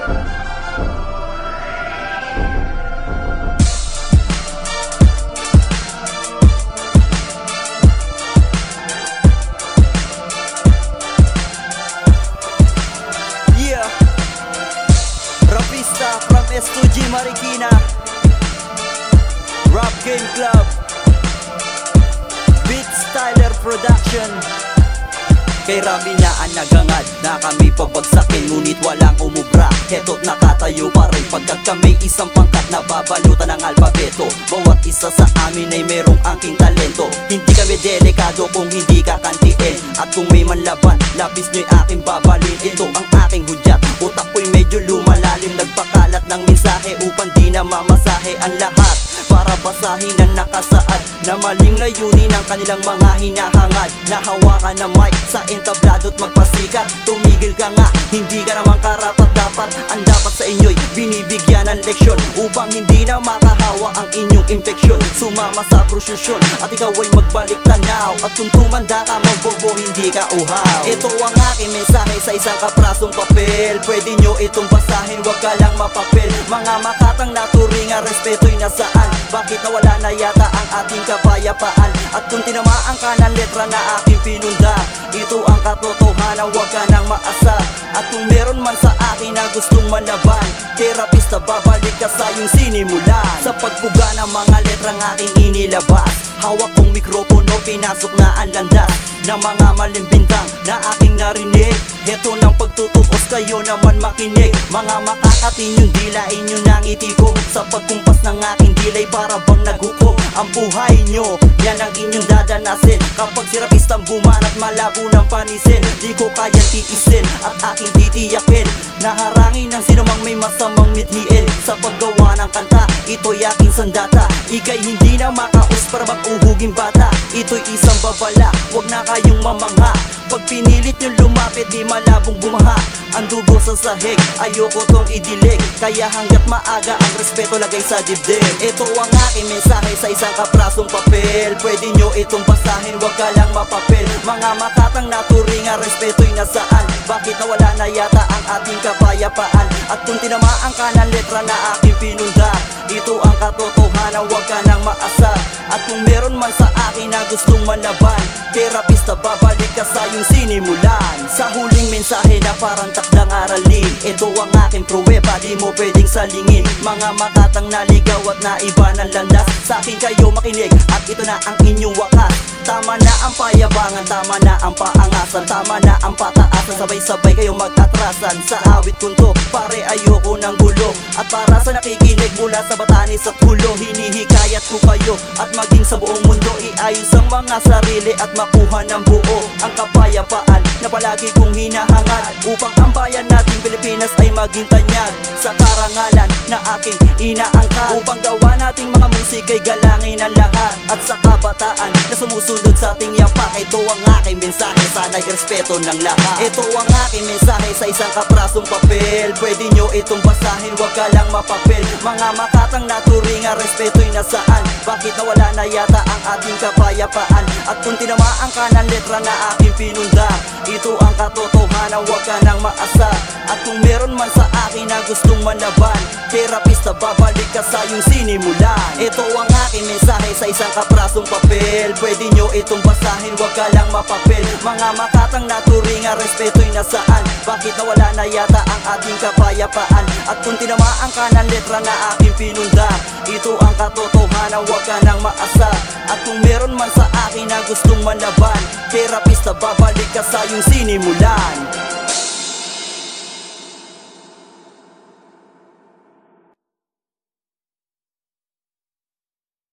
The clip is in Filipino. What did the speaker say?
Rapista from S2G Marikina, Rap Game Club, Beat Styler Production. Kay Rami na ang nagangad na kami pabagsakin, ngunit walang umubra. Heto't nakatayo pa rin pagkat kami isang pangkat na babalutan ng alpabeto. Bawat isa sa amin ay merong angking talento. Hindi kami delikado kung hindi kakantiin. At kung may manlaban, lapis nyo'y aking babalin. Ito ang aking hudyat, utak ko'y medyo lumalalim. Nagpakalat ng mensahe upang di na mamasahe ang lahat, para basahin ang nakasaad na maling layunin ng kanilang mga hinahangad. Nahawakan na mic sa entablado't magpasikat. Tumigil ka nga, hindi ka naman karapat-dapat. Ang dapat sa inyo'y binibigyan ng leksyon upang hindi na makahawa ang inyong infeksyon. Sumama sa prosyusyon at ikaw ay magbalik tanaw. At kung tumanda ka, magbobo, hindi ka uhaw. Ito ang aking mensahe sa isang kaprasong papel. Pwede nyo itong basahin, wag ka lang mapapel. Mga makatang naturingan, respeto'y nasaan? Bakit nawala na yata ang ating kapayapaan? At kung tinamaan ka ng letra na aking pinunda, ito ang katotohanan, wag ka nang maasar. At kung meron man sa akin na gustong malaban, terapista, babalik ka sa iyong sinimulan. Sa pagpuga ng mga letrang aking inilabas, hawak kong mikropono, pinasok na ang landas ng mga malimbintang na aking narinig. Heto ng pagtutukos, kayo naman makinig. Mga makakatin yung dilain nyo ng ngiti ko. Sa pagkumpas ng aking dilay, para bang naghukom ang buhay nyo. Yan ang inyong dadanasin kapag si rapistang bumanat, malabo ng panisin. Di ko kayang tiisin at aking titiyakin, naharangin ng sinumang may masamang mithiin. Sa paggawa ng kanta, ito'y aking sandata. Ika'y hindi na makaus para mag-uhuging bata. Ito'y isang babala, wag na kayong mamangha. Pag pinilit nyo lumapit, di malabong bumaha. Ang dugo sa sahig, ayoko tong idilig. Kaya hanggat maaga, ang respeto lagay sa dibdib. Ito ang aking mensahe sa isang kaprasong papel. Pwede nyo itong basahin, wag ka lang mapapel. Mga makatang naturingan, respeto'y nasaan? Bakit nawala na yata ang ating kapayapaan? At kung tinamaan ka ng letra na aking pinunda, ito ang katotohanan, wag ka nang maasar. At kung meron man sa akin na gustong malaban, terapista, babalik ka sa iyong sinimulan. Sa huling mensahe na parang takdang aralin, ito ang aking pruweba, di mo pwedeng salingin. Mga makatang naligaw at naiba ng landas, sa akin kayo makinig at ito na ang inyong wakas. Tama na ang payabangan, tama na ang paangasan, tama na ang pataasan. Sabay-sabay kayo mag-atrasan sa awit kunto, pare ayoko ng gulo. At para sa nakikinig mula sa Batanes at Hulo, hinihikayat ko kayo at maging sa buong mundo, iayos ang mga sarili at makuha ng buo ang kapayapaan na palagi kong hinahangad, upang ang bayan nating Pilipinas ay maging tanyag sa karangalan na aking inaangkat. Upang gawa nating mga musik ay galangin ang lahat, at sa kabataan na sumusunod sa ating yapak. Ito ang aking mensahe, sana'y respeto ng lahat. Ito ang aking mensahe sa isang kaprasong papel. Pwede nyo itong basahin, wag ka lang mapapel. Mga makatang naturingan, respeto'y nasaan? Bakit nawala na yata ang ating kapayapaan? At kung tinamaan ka ng letra na aking pinunda, ito ang katotohanan, wag ka nang maasar. At kung meron man sa akin na gustong manaban, terapista, babalik ka sa iyong sinimulan. Ito ang aking mensahe sa isang kaprasong papel. Pwede nyo itong basahin, wag ka lang mapapel. Mga makatang naturingan, respeto'y nasaan? Bakit nawala na yata ang ating kapayapaan? At kung tinamaan ka ng letra na aking pinunda, ito ang katotohanan, wag ka nang maasar. At kung meron man sa akin na gustong manaban, terapista, babalik ka sa iyong sinimulan.